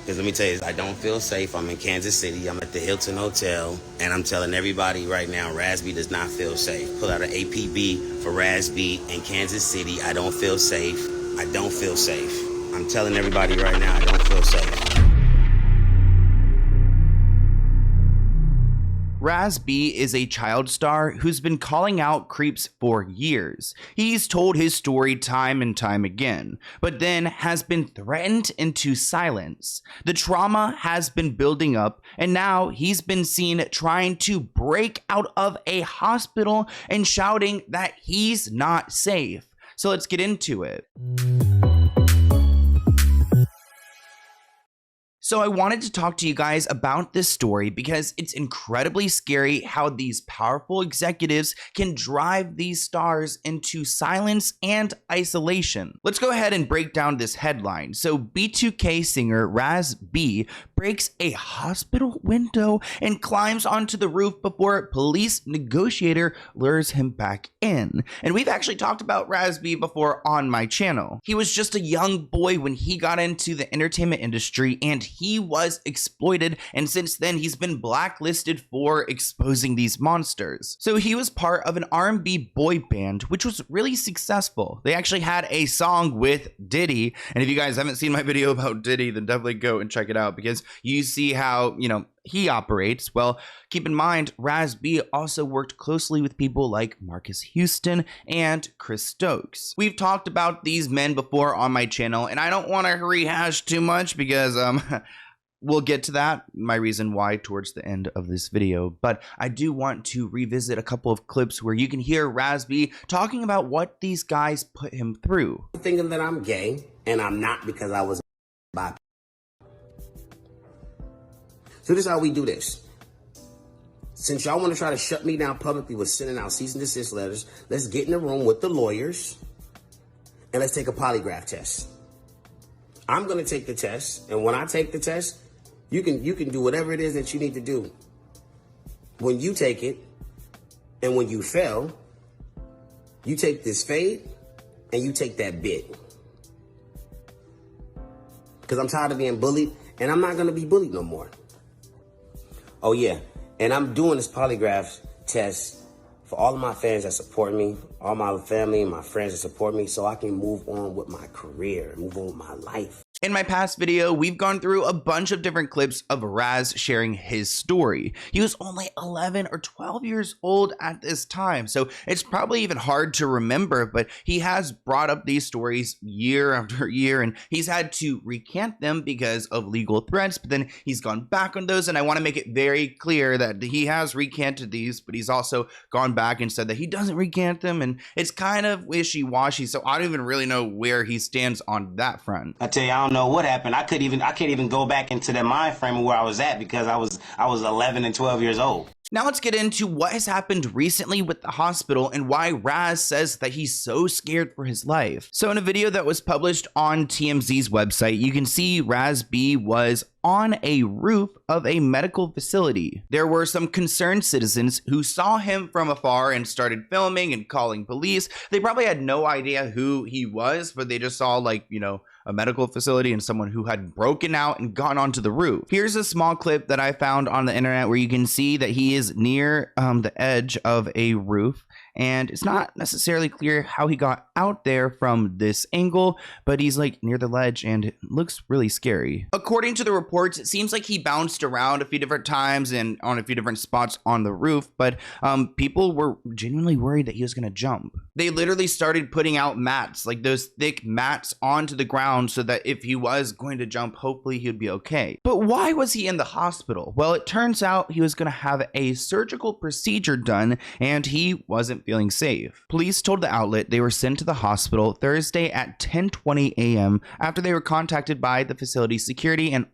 Because let me tell you, I don't feel safe. I'm in Kansas City. I'm at the Hilton Hotel. And I'm telling everybody right now, Raz B does not feel safe. Pull out an APB for Raz B in Kansas City. I don't feel safe. I don't feel safe. I'm telling everybody right now, I don't feel safe. Raz B is a child star who's been calling out creeps for years. He's told his story time and time again, but then has been threatened into silence. The trauma has been building up, and now he's been seen trying to break out of a hospital and shouting that he's not safe. So let's get into it. So I wanted to talk to you guys about this story because it's incredibly scary how these powerful executives can drive these stars into silence and isolation. Let's go ahead and break down this headline. So B2K singer Raz B breaks a hospital window and climbs onto the roof before a police negotiator lures him back in. And we've actually talked about Raz B before on my channel. He was just a young boy when he got into the entertainment industry, and he was exploited, and since then he's been blacklisted for exposing these monsters. So he was part of an R&B boy band which was really successful. They actually had a song with Diddy, and if you guys haven't seen my video about Diddy, then definitely go and check it out because you see how, he operates. Well, keep in mind, Raz B also worked closely with people like Marcus Houston and Chris Stokes. We've talked about these men before on my channel, and I don't want to rehash too much because we'll get to that, my reason why, towards the end of this video. But I do want to revisit a couple of clips where you can hear Raz B talking about what these guys put him through. Thinking that I'm gay, and I'm not because I was bi. So this is how we do this. Since y'all want to try to shut me down publicly with sending out cease and desist letters, let's get in the room with the lawyers and let's take a polygraph test. I'm going to take the test, and when I take the test, you can do whatever it is that you need to do. When you take it and when you fail, you take this fade and you take that bit. Because I'm tired of being bullied, and I'm not going to be bullied no more. Oh yeah, and I'm doing this polygraph test for all of my fans that support me, all my family and my friends that support me, so I can move on with my career, move on with my life. In my past video, we've gone through a bunch of different clips of Raz sharing his story. He was only 11 or 12 years old at this time, so it's probably even hard to remember, but he has brought up these stories year after year, and he's had to recant them because of legal threats, but then he's gone back on those, and I want to make it very clear that he has recanted these, but he's also gone back and said that he doesn't recant them, and it's kind of wishy-washy, so I don't even really know where he stands on that front. I tell you, I don't know what happened. I can't even go back into that mind frame of where I was at because I was 11 and 12 years old. Now let's get into what has happened recently with the hospital and why Raz says that he's so scared for his life. So in a video that was published on TMZ's website, you can see Raz B was on a roof of a medical facility. There were some concerned citizens who saw him from afar and started filming and calling police. They probably had no idea who he was, but they just saw a medical facility and someone who had broken out and gone onto the roof. Here's a small clip that I found on the internet where you can see that he is near the edge of a roof, and it's not necessarily clear how he got out there from this angle, but he's near the ledge and it looks really scary. According to the reports, it seems like he bounced around a few different times and on a few different spots on the roof, but people were genuinely worried that he was gonna jump. They literally started putting out mats, like those thick mats, onto the ground so that if he was going to jump, hopefully he would be okay. But why was he in the hospital? Well, it turns out he was gonna have a surgical procedure done and he wasn't feeling safe. Police told the outlet they were sent to the hospital Thursday at 10:20 a.m. after they were contacted by the facility's security and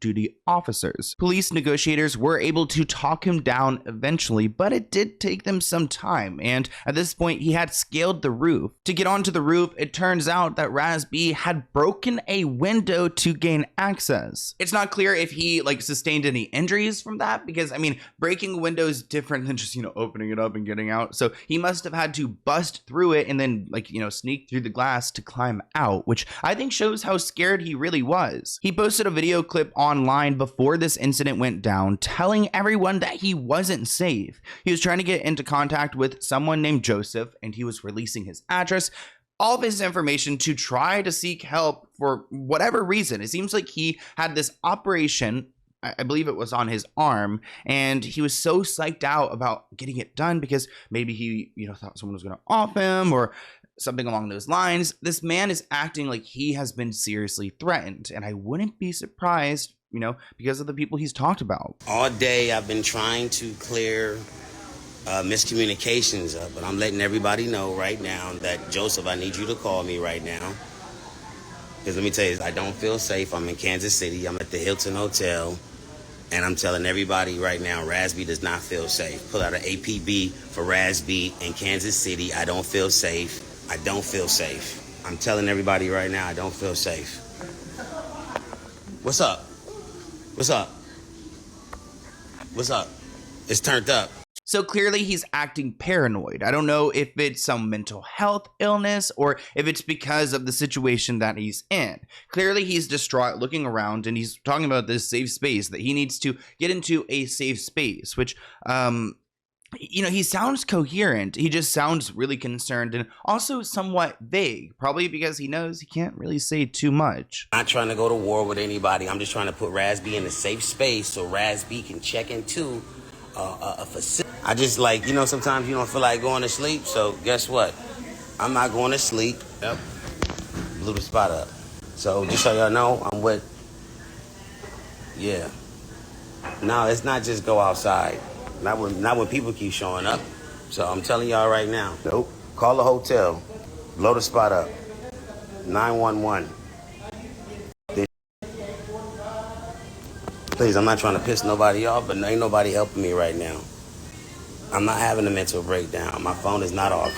duty officers. Police negotiators were able to talk him down eventually, but it did take them some time, and at this point he had scaled the roof. To get onto the roof, it turns out that Raz B had broken a window to gain access. It's not clear if he sustained any injuries from that, because I mean, breaking a window is different than just opening it up and getting out. So he must have had to bust through it and then sneak through the glass to climb out, which I think shows how scared he really was. He posted a video clip online before this incident went down, telling everyone that he wasn't safe. He was trying to get into contact with someone named Joseph, and he was releasing his address, all of his information, to try to seek help for whatever reason. It seems like he had this operation, I believe it was on his arm, and he was so psyched out about getting it done because maybe he thought someone was going to off him or something along those lines. This man is acting like he has been seriously threatened, and I wouldn't be surprised, because of the people he's talked about. All day I've been trying to clear miscommunications up, but I'm letting everybody know right now that, Joseph, I need you to call me right now. Because let me tell you, I don't feel safe. I'm in Kansas City. I'm at the Hilton Hotel. And I'm telling everybody right now, Raz B does not feel safe. Pull out an APB for Raz B in Kansas City. I don't feel safe. I don't feel safe. I'm telling everybody right now, I don't feel safe. What's up? What's up? What's up? It's turned up. So clearly he's acting paranoid. I don't know if it's some mental health illness or if it's because of the situation that he's in. Clearly he's distraught, looking around, and he's talking about this safe space, that he needs to get into a safe space, which, he sounds coherent. He just sounds really concerned and also somewhat vague, probably because he knows he can't really say too much. I'm not trying to go to war with anybody. I'm just trying to put Raz B in a safe space so Raz B can check into a facility. I just sometimes you don't feel like going to sleep, so guess what? I'm not going to sleep. Yep. Blew the spot up. So just so y'all know, I'm with, yeah. No, it's not just go outside. Not when people keep showing up. So I'm telling y'all right now, nope. Call the hotel. Blow the spot up. 911. Please, I'm not trying to piss nobody off, but ain't nobody helping me right now. I'm not having a mental breakdown. My phone is not off.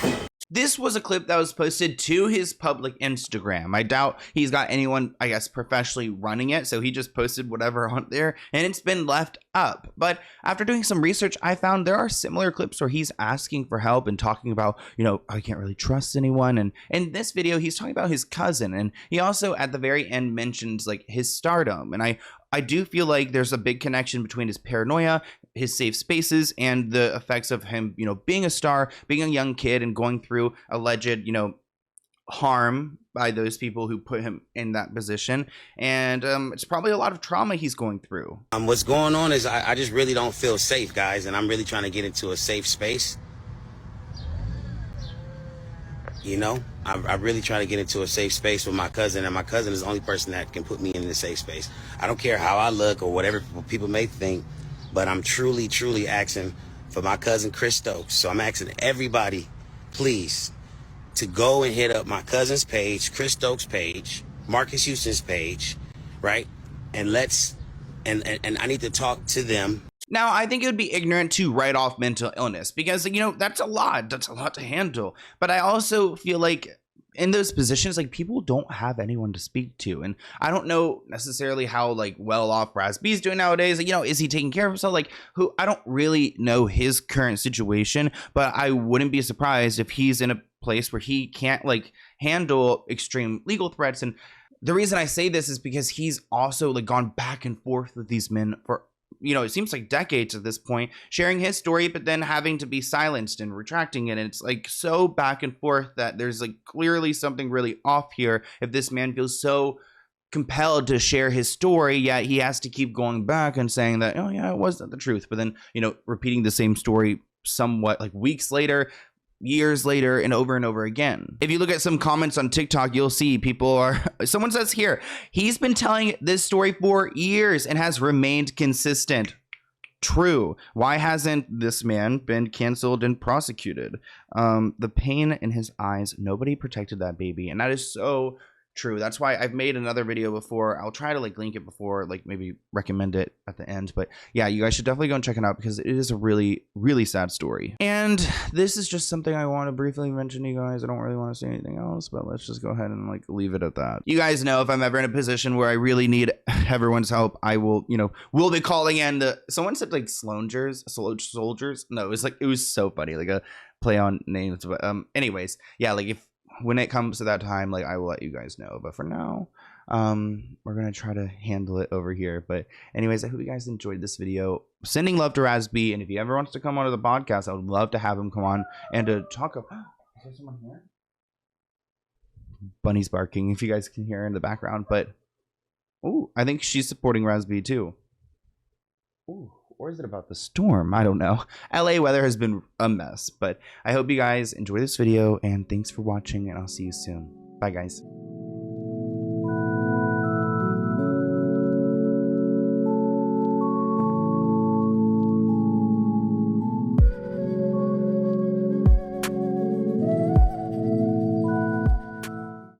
This was a clip that was posted to his public Instagram. I doubt he's got anyone, professionally running it, so he just posted whatever on there, and it's been left up. But after doing some research, I found there are similar clips where he's asking for help and talking about, I can't really trust anyone. And in this video, he's talking about his cousin, and he also at the very end mentions his stardom. And I do feel like there's a big connection between his paranoia, his safe spaces, and the effects of him, being a star, being a young kid, and going through alleged, harm by those people who put him in that position. And it's probably a lot of trauma he's going through. What's going on is I just really don't feel safe, guys, and I'm really trying to get into a safe space. I really try to get into a safe space with my cousin, and my cousin is the only person that can put me in a safe space. I don't care how I look or whatever people may think, but I'm truly, truly asking for my cousin Chris Stokes. So I'm asking everybody, please, to go and hit up my cousin's page, Chris Stokes' page, Marcus Houston's page, right? And I need to talk to them. Now, I think it would be ignorant to write off mental illness because, that's a lot. That's a lot to handle. But I also feel like in those positions, people don't have anyone to speak to. And I don't know necessarily how, well off Raz B's doing nowadays. Is he taking care of himself? I don't really know his current situation, but I wouldn't be surprised if he's in a place where he can't, handle extreme legal threats. And the reason I say this is because he's also, gone back and forth with these men for, it seems like decades at this point, sharing his story, but then having to be silenced and retracting it. And it's so back and forth that there's clearly something really off here if this man feels so compelled to share his story, yet he has to keep going back and saying that, oh yeah, it wasn't the truth. But then, repeating the same story somewhat weeks later, years later, and over again. If you look at some comments on TikTok, you'll see someone says here, he's been telling this story for years and has remained consistent. True. Why hasn't this man been canceled and prosecuted? The pain in his eyes, nobody protected that baby. And that is so true. That's why I've made another video before. I'll try to like link it before, like maybe recommend it at the end. But yeah, you guys should definitely go and check it out because it is a really, really sad story. And this is just something I want to briefly mention to you guys. I don't really want to say anything else, but let's just go ahead and like leave it at that. You guys know if I'm ever in a position where I really need everyone's help, I will, we'll be calling in someone said like soldiers. No, it was so funny, like a play on names. But anyways, yeah, like when it comes to that time, like I will let you guys know. But for now, we're gonna try to handle it over here. But anyways, I hope you guys enjoyed this video. Sending love to Razby, and if he ever wants to come onto the podcast, I would love to have him come on and to talk about. Is there someone here? Bunny's barking, if you guys can hear her in the background. But oh, I think she's supporting Razby too. Ooh. Or is it about the storm? I don't know. LA weather has been a mess, but I hope you guys enjoy this video, and thanks for watching, and I'll see you soon. Bye, guys.